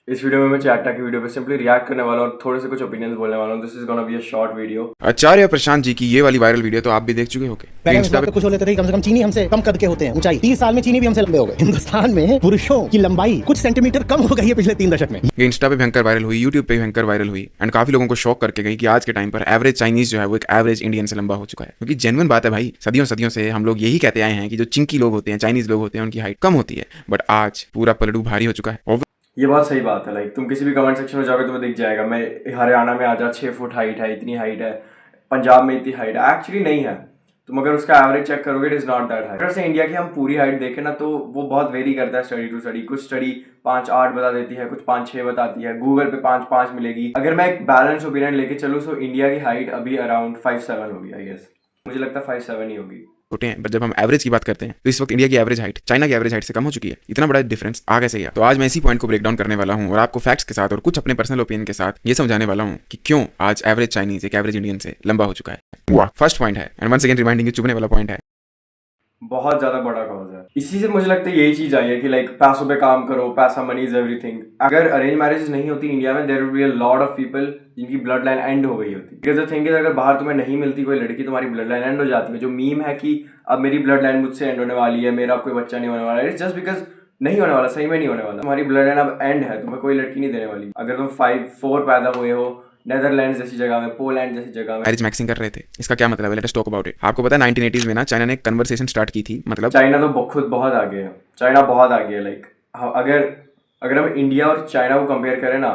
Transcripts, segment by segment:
इस वीडियो में मैं चैटा की वीडियो पे सिंपली रिएक्ट करने वाला हूँ और थोड़े से कुछ ओपिनियंस बोलने वाला हूँ। This is gonna be a short video. Acharya Prashant ji की ये वाली वायरल वीडियो तो आप भी देख चुके होंगे। पहले हम इस इंस्टा बात पे पे खुश हो लेते थे कि कम से कम चीनी हमसे कम कद के होते हैं, ऊंचाई 30 साल में चीनी भी हमसे लंबे हो गए। हिंदुस्तान में पुरुषों की लंबाई कुछ सेंटीमीटर कम हो गई है पिछले 3 दशक में। ये इंस्टा पे भयंकर वायरल हुई, यूट्यूब पे भी भयंकर वायरल हुई एंड काफी लोगों को शॉक करके गई कि आज के टाइम पर एवरेज चाइनीज जो है वो एक एवरेज इंडियन से लंबा हो चुका है। क्योंकि जेन्युइन बात है भाई, सदियों सदियों से हम लोग यही कहते आए हैं कि जो चिंकी लोग होते हैं, चाइनीज लोग होते हैं, उनकी हाइट कम होती है। बट आज पूरा पलड़ू भारी हो चुका है। ये बहुत सही बात है। लाइक तुम किसी भी कमेंट सेक्शन में जाओगे तुम्हें दिख जाएगा, मैं हरियाणा में आजा 6 फुट हाइट है, इतनी हाइट है, पंजाब में इतनी हाइट है। एक्चुअली नहीं है। तुम अगर उसका एवरेज चेक करोगे, it is not that height. अगर से इंडिया की हम पूरी हाइट देखें ना, तो वो बहुत वेरी करता है स्टडी टू स्टडी। कुछ स्टडी 5-8 बता देती है, कुछ 5-6 बताती है, गूगल पे 5-5 मिलेगी। अगर मैं एक बैलेंस ओपिनियन लेके चलूँ तो इंडिया की हाइट अभी अराउंड 5'7" होगी। आई गेस मुझे लगता है 5'7" ही होगी। छोटे हैं, बट जब हम एवरेज की बात करते हैं तो इस वक्त इंडिया की एवरेज हाइट चाइना की एवरेज हाइट से कम हो चुकी है। इतना बड़ा डिफरेंस आ कैसे गया? तो आज मैं इसी पॉइंट को ब्रेक डाउन करने वाला हूं और आपको फैक्ट्स के साथ और कुछ अपने पर्सनल ओपिनियन के साथ ये समझाने वाला हूं कि क्यों आज एवरेज चाइनीज एक एवरेज इंडियन से लंबा हो चुका है। फर्स्ट पॉइंट है, एंड वंस अगेन रिमाइंडिंग, चुभने वाला पॉइंट है, बहुत ज्यादा बड़ा कॉज है। इसी से मुझे लगता है यही चीज आई है कि लाइक पैसों पे काम करो, पैसा मनी इज एवरीथिंग। अगर अरेंज मैरिजेस नहीं होती इंडिया में, there would be a lot of people जिनकी ब्लड लाइन एंड हो गई होती। बिकॉज द थिंग इज, अगर बाहर तुम्हें नहीं मिलती कोई लड़की, तुम्हारी ब्लड लाइन एंड हो जाती है। जो मीम है कि अब मेरी ब्लड लाइन मुझसे एंड होने वाली है, मेरा अब कोई बच्चा नहीं होने वाला है, इट्स जस्ट बिकॉज नहीं होने वाला, सही में नहीं होने वाला। तुम्हारी ब्लड लाइन अब एंड है, तुम्हें कोई लड़की नहीं देने वाली। अगर तुम 5'4" पैदा हुए हो नेदरलैंड जैसी जगह में, पोलैंड जैसी जगह में, मैरिज मैक्सिंग कर रहे थे। इसका क्या मतलब है? Let us talk about it. आपको पता है 1980s में ना चाइना ने एक कन्वर्सेशन स्टार्ट की थी। मतलब चाइना तो खुद बहुत आगे है। चाइना बहुत आगे है। लाइक अगर अगर हम इंडिया और चाइना को कंपेयर करें ना,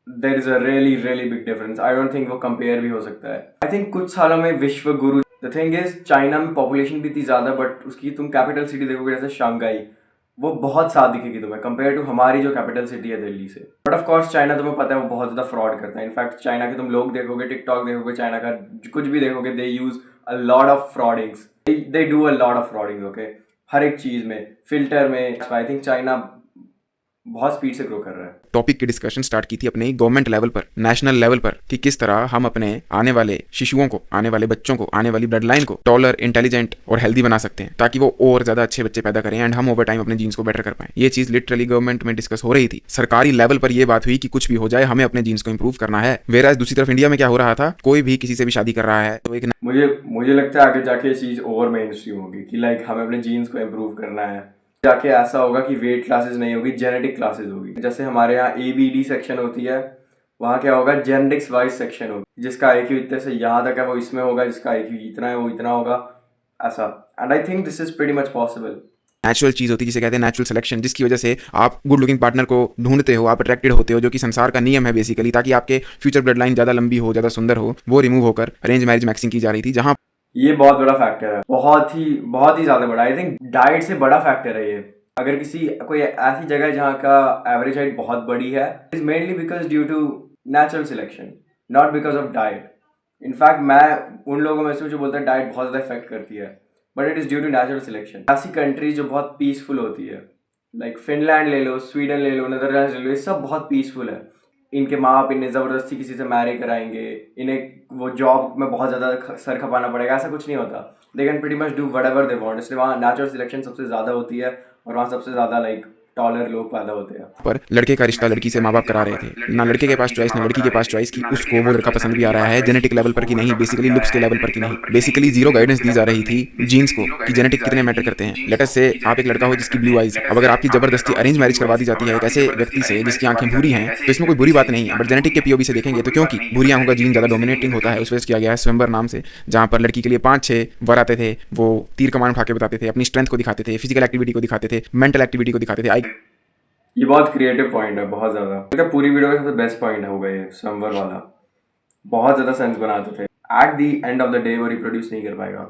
there is a really really big difference. I don't think वो कंपेयर भी हो सकता है। आई थिंक कुछ सालों में विश्व गुरु, द थिंग इज चाइना में पॉपुलेशन भी इतनी ज्यादा, बट उसकी तुम कैपिटल सिटी देखोगे जैसे शंघाई, वो बहुत साथ दिखेगी तुम्हें कंपेयर टू हमारी जो कैपिटल सिटी है दिल्ली से। बट ऑफ कोर्स चाइना, तुम्हें पता है, वो बहुत ज्यादा फ्रॉड करता है। इनफैक्ट चाइना के तुम लोग देखोगे, टिकटॉक देखोगे, चाइना का कुछ भी देखोगे, they use a lot of fraudings, they do a lot of fraudings. Okay, हर एक चीज में, फिल्टर में। आई थिंक चाइना बहुत स्पीड से ग्रो कर रहा है। टॉपिक की डिस्कशन स्टार्ट की थी अपने गवर्नमेंट लेवल पर, नेशनल लेवल पर, कि किस तरह हम अपने आने वाले शिशुओं को, आने वाले बच्चों को, आने वाली ब्लड लाइन को टॉलर, इंटेलिजेंट और हेल्दी बना सकते हैं, ताकि वो और ज्यादा अच्छे बच्चे पैदा करें एंड हम ओवर टाइम अपने जीन्स को बेटर कर पाएं। ये चीज लिटरली गवर्नमेंट में डिस्कस हो रही थी। सरकारी लेवल पर यह बात हुई कि कुछ भी हो जाए, हमें अपने जीन्स को इंप्रूव करना है। वेराज दूसरी तरफ इंडिया में क्या हो रहा था, कोई भी किसी से भी शादी कर रहा है तो एक मुझे लगता है आगे जाके ये चीज ओवर मेन स्ट्रीम होगी कि लाइक हमें अपने जीन्स को इम्प्रूव करना है। जाके ऐसा होगा कि वेट क्लासेस नहीं होगी, जेनेटिक क्लासेस होगी। जैसे हमारे यहाँ ABD सेक्शन होती है, वहाँ क्या होगा, जेनेटिक्स वाइज सेक्शन होगी। जिसका IQ इतने से यहाँ तक है वो इसमें होगा, जिसका IQ इतना है वो इतना होगा, ऐसा। And I think this is pretty much possible. Natural चीज होती है जिसे कहते हैं नेचुरल सिलेक्शन, जिसकी वजह से आप गुड लुकिंग पार्टनर को ढूंढते हो, आप अट्रैक्टेड होते हो, जो कि संसार का नियम है बेसिकली, ताकि आपके फ्यूचर ब्लड लाइन ज्यादा लंबी हो, ज्यादा सुंदर हो। वो रिमूव होकर अरेंज मैरिज मैक्सिंग की जा रही थी, जहां ये बहुत बड़ा फैक्टर है, बहुत ही ज्यादा बड़ा। आई थिंक डाइट से बड़ा फैक्टर है ये। अगर कोई ऐसी जगह है जहाँ का एवरेज हाइट बहुत बड़ी है, is mainly because due to natural selection, not because of diet. In fact मैं उन लोगों में से जो बोलता है डाइट बहुत ज़्यादा इफेक्ट करती है, but it is due to natural selection. ऐसी कंट्रीज जो बहुत पीसफुल होती है, लाइक फिनलैंड ले लो, स्वीडन ले लो, नेदरलैंड्स ले लो, ये सब बहुत पीसफुल है। इनके माँ बाप इन्हें ज़बरदस्ती किसी से मैरी कराएंगे, इन्हें वो जॉब में बहुत ज़्यादा सर खपाना पड़ेगा, ऐसा कुछ नहीं होता। They can pretty much do whatever they want. इसलिए वहाँ नेचुरल सिलेक्शन सबसे ज़्यादा होती है और वहाँ सबसे ज़्यादा लाइक टॉलर लोग पैदा होते हैं। पर लड़के का रिश्ता लड़की से माँ बाप करा रहे थे। ना लड़के के पास चॉइस, ना लड़की के पास चॉइस कि उसको वो लड़का पसंद भी आ रहा है, जेनेटिक लेवल पर की नहीं, बेसिकली लुक्स के लेवल पर की नहीं। बेसिकली जीरो गाइडेंस दी जा रही थी जीन्स को कि जेनेटिक कितने मैटर करते हैं। लेट अस से आप एक लड़का हो जिसकी ब्लू आइज, अब अगर आपकी जबरदस्ती अरेंज मैरिज करवा दी जाती है एक ऐसे व्यक्ति से जिसकी आंखें भूरी हैं, तो इसमें कोई बुरी बात नहीं है। बट जेनेटिक के POV से देखेंगे तो क्योंकि भूरी आंखों का जीन ज्यादा डोमिनेटिंग होता है, उस वजह किया गया है स्वयंवर नाम से, जहां पर लड़की के लिए 5-6 वर आते थे। वो तीर कमान उठा के बताते थे, अपनी स्ट्रेंथ को दिखाते थे, फिजिकल एक्टिविटी को दिखाते थे, मेंटल एक्टिविटी को दिखाते थे। ये बहुत क्रिएटिव पॉइंट है, बहुत ज़्यादा। मतलब पूरी वीडियो का सबसे बेस्ट पॉइंट होगा ये स्वयंवर वाला। बहुत ज़्यादा सेंस बनाते थे। At the end of the day वो रिप्रोड्यूस नहीं कर पाएगा।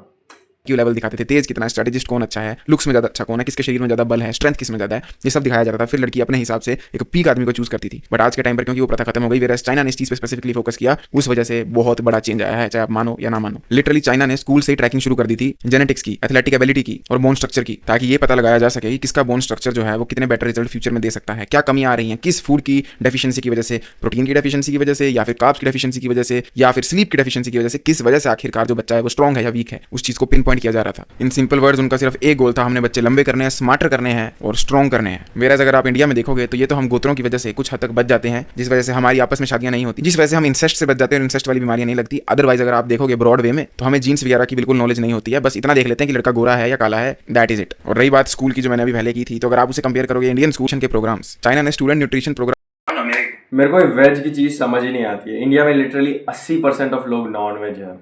क्यू लेवल दिखाते थे, तेज कितना, स्ट्रेटेजिस्ट कौन अच्छा है, लुक्स में ज्यादा अच्छा कौन है, किसके शरीर में ज्यादा बल है, स्ट्रेंथ किसमें ज्यादा है, ये सब दिखाया जाता था। फिर लड़की अपने हिसाब से एक पीक आदमी को चूज करती थी। बट आज के टाइम पर क्योंकि वो प्रथा खत्म हो गई, वेराज चाइना ने इस चीज पे स्पेसिफिकली फोकस किया, उस वजह से बहुत बड़ा चेंज आया है, चाहे आप मानो या ना मानो। लिटरली चाइना ने स्कूल से ही ट्रैकिंग शुरू कर दी थी जेनेटिक्स की, एथलेटिक एबिलिटी की और बोन स्ट्रक्चर की, ताकि ये पता लगाया जा सके कि किसका बोन स्ट्रक्चर जो है वो कितने बेटर रिजल्ट फ्यूचर में दे सकता है, क्या कमियां आ रही हैं, किस फूड की डेफिशिएंसी की वजह से, प्रोटीन की डेफिशिएंसी की वजह से, या फिर कार्ब्स की डेफिशिएंसी की वजह से, या फिर स्लीप की डेफिशिएंसी की वजह से, किस वजह से आखिरकार जो बच्चा है वो स्ट्रॉन्ग है या वीक है, उस चीज को पिन पॉइंट किया जा रहा था। इन सिंपल वर्ड्स उनका सिर्फ एक गोल था, हमने बच्चे लंबे करने हैं, स्मार्टर करने हैं और स्ट्रॉन्ग करने हैं। वेराज अगर आप इंडिया में देखोगे तो ये तो हम गोत्रों की वजह से कुछ हद तक बच जाते हैं, जिस वजह से हमारी आपस में शादियां नहीं होती, जिस वजह से हम इंसेस्ट से बच जाते हैं और इंसेस्ट वाली बीमारियां नहीं लगती। अदरवाइज अगर आप देखोगे ब्रॉड वे में तो हमें जीन्स वगैरह की बिल्कुल नॉलेज नहीं होती है, बस इतना देख लेते हैं कि लड़का गोरा है या काला है, दैट इज इट। और रही बात स्कूल की जो मैंने अभी पहले की थी, तो अगर आप उसे कंपेयर करोगे इंडियन स्कूल के प्रोग्राम्स, चाइना ने स्टूडेंट न्यूट्रिशन प्रोग्राम, मेरे को वेज की चीज़ समझ ही नहीं आती है। इंडिया में लिटरली 80% ऑफ लोग नॉन वेज है,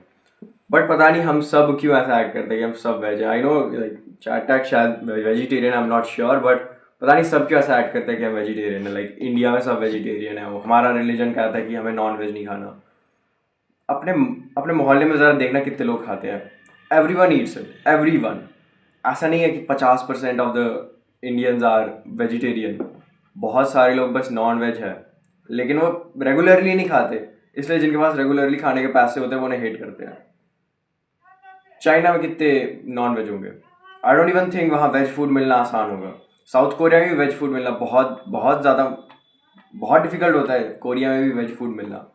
बट पता नहीं हम सब क्यों ऐसा एक्ट करते हैं कि हम सब वेज है। आई नो लाइक चाटक शायद vegetarian, I am not sure, but पता नहीं सब क्यों ऐसा एक्ट करते हैं कि हम वेजिटेरियन है। लाइक इंडिया में सब वेजिटेरियन है, वो हमारा रिलीजन कहता है कि हमें नॉन वेज नहीं खाना। अपने अपने मोहल्ले में ज़रा देखना कितने लोग खाते हैं। Everyone eats it, everyone. ऐसा नहीं है कि 50% of the Indians are vegetarian. बहुत सारे लोग बस नॉन वेज है, लेकिन वो रेगुलरली नहीं खाते, इसलिए जिनके पास रेगुलरली खाने के पैसे होते हैं वो उन्हें हेट करते हैं। चाइना में कितने नॉन वेज होंगे? आई डोंट इवन थिंक वहाँ वेज फूड मिलना आसान होगा। साउथ कोरिया में भी वेज फूड मिलना बहुत बहुत ज़्यादा बहुत डिफिकल्ट होता है। कोरिया में भी वेज फूड मिलना,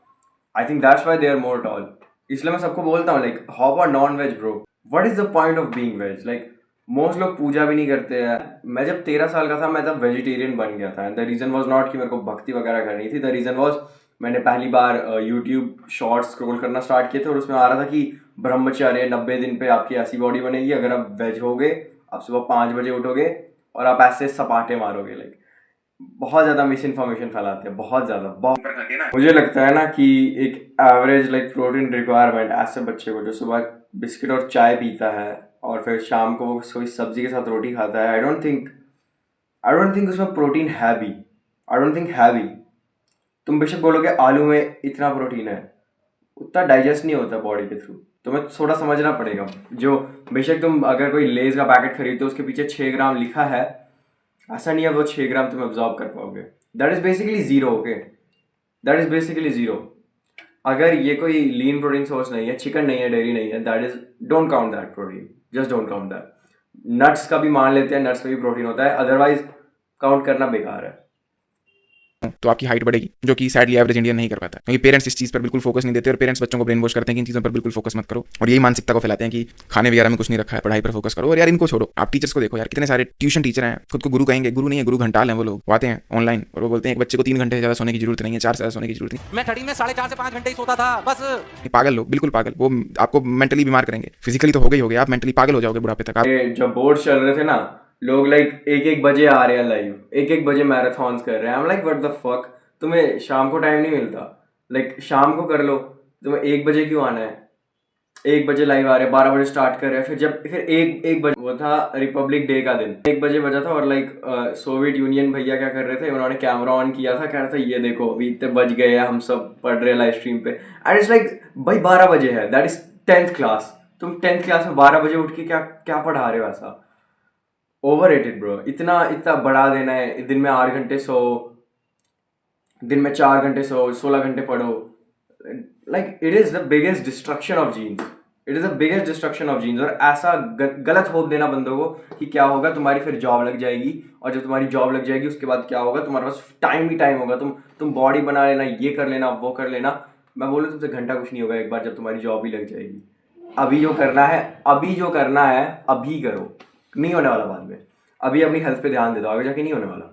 I think that's why they are more tall. इसलिए मैं सबको बोलता हूँ like how about non veg bro, what is the point of being veg? Like most लोग पूजा भी नहीं करते हैं। मैं जब 13 साल का था मैं तब वेजिटेरियन बन गया था। And the reason was not कि मेरे को भक्ति वगैरह करनी थी, द रीज़न वॉज मैंने पहली बार यूट्यूब शॉर्ट्स स्क्रॉल करना स्टार्ट किए थे और उसमें आ रहा था कि ब्रह्मचर्य 90 दिन पे आपकी ऐसी बॉडी बनेगी अगर आप वेज होगे, आप सुबह 5 बजे उठोगे और आप ऐसे सपाटे मारोगे। लाइक बहुत ज़्यादा मिस इन्फॉर्मेशन फैलाते हैं, बहुत ज़्यादा। बहुत मुझे लगता है ना कि एक एवरेज लाइक प्रोटीन रिक्वायरमेंट ऐसे बच्चे को जो सुबह बिस्किट और चाय पीता है और फिर शाम को वो कोई सब्जी के साथ रोटी खाता है, आई डोंट थिंक उसमें प्रोटीन है भी। आई डोंट थिंक है भी। तुम बेशक बोलोगे आलू में इतना प्रोटीन है, उतना डाइजेस्ट नहीं होता बॉडी के थ्रू, तुम्हें थोड़ा समझना पड़ेगा। जो बेशक तुम अगर कोई लेज का पैकेट खरीदते हो उसके पीछे 6 ग्राम लिखा है, ऐसा नहीं है वो 6 ग्राम तुम एब्जॉर्ब कर पाओगे। That is basically zero. Okay, that is basically zero. अगर ये कोई लीन प्रोटीन सोर्स नहीं है, चिकन नहीं है, डेयरी नहीं है, that is don't count that protein, just don't count that. Nuts का भी मान लेते हैं, नट्स में भी प्रोटीन होता है, अदरवाइज काउंट करना बेकार है। तो आपकी हाइट बढ़ेगी, जो कि सैडली एवरेज इंडियन नहीं कर पाता, क्योंकि पेरेंट्स इस चीज़ पर बिल्कुल फोकस नहीं देते और पेरेंट्स बच्चों को ब्रेन वॉश करते हैं कि इन चीज़ों पर बिल्कुल फोकस मत करो, और यही मानसिकता को फैलाते हैं कि खाने वगैरह में कुछ नहीं रखा है, पढ़ाई पर फोकस करो। और यार इनको छोड़ो, आप टीचर्स को देखो यार, कितने सारे ट्यूशन टीचर हैं, खुद को गुरु कहेंगे, गुरु नहीं है, गुरु घंटाल हैं वो लोग, आते हैं ऑनलाइन और वो बोलते हैं एक बच्चे को 3 घंटे से ज़्यादा सोने की जरूरत नहीं है, 4 से ज़्यादा सोने की जरूरत नहीं। मैं 30 में 4.5 से 5 घंटे ही सोता था बस। पागल लोग, बिल्कुल पागल, वो आपको मेंटली बीमार करेंगे। फिजिकली तो हो गई होगे, आप मेंटली पागल हो जाओगे बुढ़ापे तक। जब बोर्ड चल रहे थे ना, लोग लाइक 1-1 बजे आ रहे हैं लाइव, 1-1 बजे मैराथन्स कर रहे हैं। I am like what the fuck, तुम्हें शाम को टाइम नहीं मिलता? लाइक शाम को कर लो, तुम्हें 1 बजे क्यों आना है? 1 बजे लाइव आ रहे हैं, 12 बजे स्टार्ट कर रहे हैं, फिर एक बजे वो था रिपब्लिक डे का दिन, 1 बजे बजा था और लाइक सोवियत यूनियन भैया क्या कर रहे थे, उन्होंने कैमरा ऑन किया था, कह रहा था ये देखो अभी इतने बज गए हैं, हम सब पढ़ रहे हैं लाइव स्ट्रीम पे। एंड इट्स लाइक भाई 12 बजे है, दैट इज 10th क्लास। तुम 10th क्लास में 12 बजे उठ के क्या पढ़ा रहे हो? ऐसा ओवररेटेड ब्रो। इतना बढ़ा देना है, दिन में 8 घंटे सो, दिन में 4 घंटे सो, 16 घंटे पढ़ो। Like it is the biggest destruction of genes, it is the biggest destruction of genes. और ऐसा गलत होप देना बंदों को कि क्या होगा, तुम्हारी फिर जॉब लग जाएगी, और जब तुम्हारी जॉब लग जाएगी उसके बाद क्या होगा, तुम्हारे पास टाइम ही टाइम होगा, तुम बॉडी बना लेना, ये कर लेना, वो कर लेना। मैं बोलूँ तुमसे घंटा कुछ नहीं होगा एक बार जब तुम्हारी जॉब ही लग जाएगी। अभी जो करना है अभी करो, नहीं होने वाला बाद में। अभी अपनी हेल्थ पे ध्यान दे दो, आगे जाके नहीं होने वाला।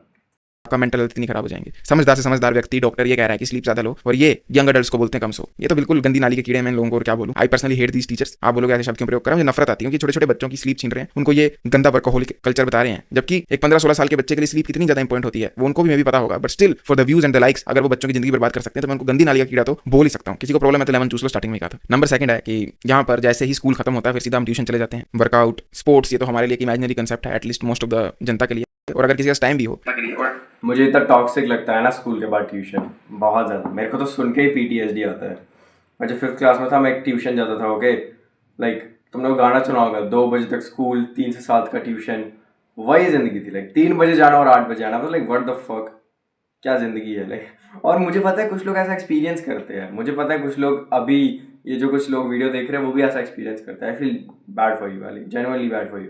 आपका मेंटल हेल्थ इतनी खराब हो जाएंगे। समझदार से समझदार व्यक्ति डॉक्टर ये कह रहा है कि स्लीप ज्यादा लो, और ये यंग अडल्ट्स को बोलते हैं कम सो। ये तो बिल्कुल गंदी नाली के कीड़े हैं, मैं इन लोगों को और क्या बोलूं। I personally hate these teachers. आप बोलोगे ऐसे शब्द क्यों प्रयोग कर रहा हूं? मुझे नफरत आती है कि छोटे छोटे बच्चों की स्लीप छीन रहे हैं, उनको ये गंदा वर्कहोलिक कल्चर बता रहे हैं, जबकि एक 15-16 साल के बच्चे के लिए स्लीप कितनी ज्यादा इंपॉर्टेंट होती है वो उनको भी मे भी पता होगा, but still for the views and the likes अगर वो बच्चों की जिंदगी बर्बाद कर सकते हैं तो मैं उनको गंदी नाली का कीड़ा तो बोल ही सकता हूं। किसी को प्रॉब्लम है तो लेमन चूस लो, स्टार्टिंग में कहा था। नंबर सेकंड है कि यहाँ पर जैसे ही स्कूल खत्म होता है फिर सीधा हम ट्यूशन चले जाते हैं। वर्कआउट, स्पोर्ट्स, ये तो हमारे लिए एक इमेजिनरी कंसेप्ट है, एटलीस्ट मोस्ट ऑफ द जनता के लिए, और अगर किसी का टाइम भी हो। मुझे इतना टॉक्सिक लगता है ना स्कूल के बाद ट्यूशन, बहुत ज़्यादा। मेरे को तो सुन के ही PTSD आता है। मैं जब 5th क्लास में था, मैं एक ट्यूशन जाता था। ओके, लाइक तुमने वो गाना सुना होगा, 2 बजे तक स्कूल, 3 से 7 का ट्यूशन। वही ज़िंदगी थी। लाइक 3 बजे जाना और 8 बजे आना, तो लाइक व्हाट द फक, क्या ज़िंदगी है लाइक। और मुझे पता है कुछ लोग ऐसा एक्सपीरियंस करते हैं, मुझे पता है कुछ लोग अभी ये जो कुछ लोग वीडियो देख रहे हैं वो भी ऐसा एक्सपीरियंस करते हैं। I feel bad for you वाली, genuinely bad for you.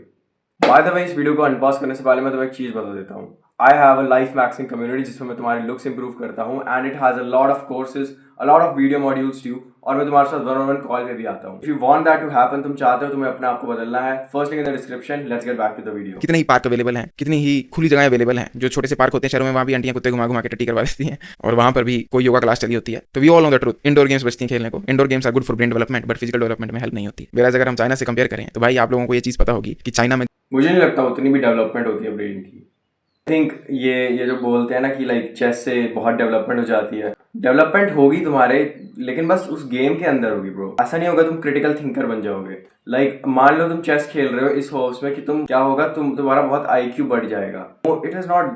By the way, इस वीडियो को अनपॉज करने से पहले मैं तुम्हें एक चीज़ बता देता हूँ। I have a life maxing community जिसमें मैं तुम्हारे लुक्स इंप्रूव करता हूँ, and it has a lot of courses, a lot of video modules too, और मैं तुम्हारे साथ 1-on-1 कॉल पे भी आता हूँ। If you want that to happen, तुम चाहते हो तुम्हें अपने आप को बदलना है, first link in the description. Let's get back to the video. कितने ही पार्क अवेलेबल हैं, कितनी ही खुली जगह अवेलेबल हैं। जो छोटे से पार्क होते हैं शहरों में, वहाँ भी आंटियां कुत्ते घुमा घुमा के टट्टी करवा देती हैं, और वहाँ पर भी कोई योगा क्लास चली होती है। तो we all know the truth, indoor games बचती हैं खेलने को। Indoor games are good for brain development, but physical development में हेल्प नहीं होती। वेराज अगर हम चाइना से कंपेयर करें तो भाई आप लोगों को ये चीज़ पता होगी कि चाइना में मुझे नहीं लगता उतनी भी डेवलपमेंट होती है ब्रेन की। थिंक ये जो बोलते हैं ना कि लाइक चेस से बहुत डेवलपमेंट हो जाती है, डेवलपमेंट होगी तुम्हारे, लेकिन बस उस गेम के अंदर होगी ब्रो। ऐसा नहीं होगा तुम क्रिटिकल थिंकर बन जाओगे। लाइक मान लो तुम चेस खेल रहे हो इस होप्स में कि तुम क्या होगा, तुम्हारा बहुत IQ बढ़ जाएगा। It is not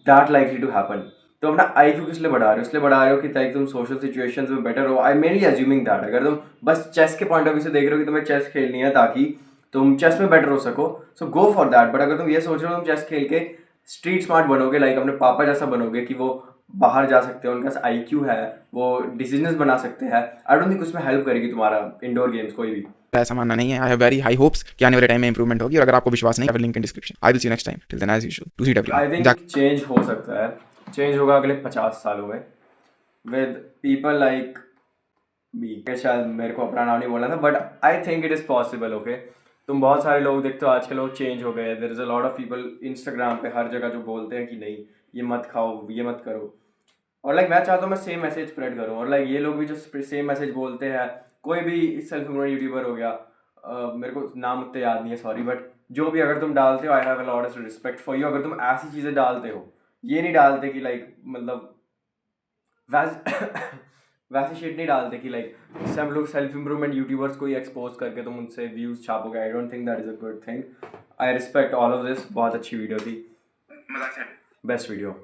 that likely to happen. तो अपना IQ किस लिए बढ़ा रहे हो? इसलिए बढ़ा रहे हो कि ताकि तुम सोशल सिचुएशंस में बेटर हो। आई मेनली अज्यूमिंग दैट। अगर तुम बस चेस के पॉइंट ऑफ व्यू से देख रहे हो कि तुम्हें चेस खेलनी है ताकि तुम चेस में बेटर हो सको, सो गो फॉर दैट। बट अगर तुम ये सोच रहे हो तुम चेस खेल के स्ट्रीट स्मार्ट बनोगे, लाइक अपने पापा जैसा बनोगे कि वो बाहर जा सकते हैं, उनके पास IQ है, वो डिसीजंस बना सकते हैं, आई डोंट थिंक उसमें हेल्प करेगी तुम्हारा इंडोर गेम्स कोई भी। ऐसा मानना नहीं है। I have very high hopes कि आने वाले टाइम में इंप्रूवमेंट होगी, और अगर आपको विश्वास नहीं है, link in description. I will see you next time. Till then as usual, to CW I think change हो सकता है, चेंज होगा अगले 50 सालों में विद पीपल लाइक मी। शायद मेरे को अपना नाम नहीं बोलना था, but I think it is possible. Okay, तुम बहुत सारे लोग देखते हो आजकल लोग चेंज हो गए। There is a lot of people Instagram पे हर जगह जो बोलते हैं कि नहीं ये मत खाओ, ये मत करो, और लाइक मैं चाहता हूँ मैं सेम मैसेज स्प्रेड करूँ। और लाइक ये लोग भी जो सेम मैसेज बोलते हैं, कोई भी सेल्फ इम्प्रूवमेंट यूट्यूबर हो गया, मेरे को नाम उतने याद नहीं है सॉरी, बट जो भी अगर तुम डालते हो, आई have a lot of respect for you. अगर तुम ऐसी चीज़ें डालते हो, ये नहीं डालते कि लाइक मतलब वैसे शिट नहीं डालते कि लाइक सब लोग सेल्फ इम्प्रूवमेंट यूट्यूबर्स को ही एक्सपोज करके तुम उनसे व्यूज़ छापोगे। I don't think that is a good thing. I respect all of this. बहुत अच्छी वीडियो थी, बेस्ट वीडियो।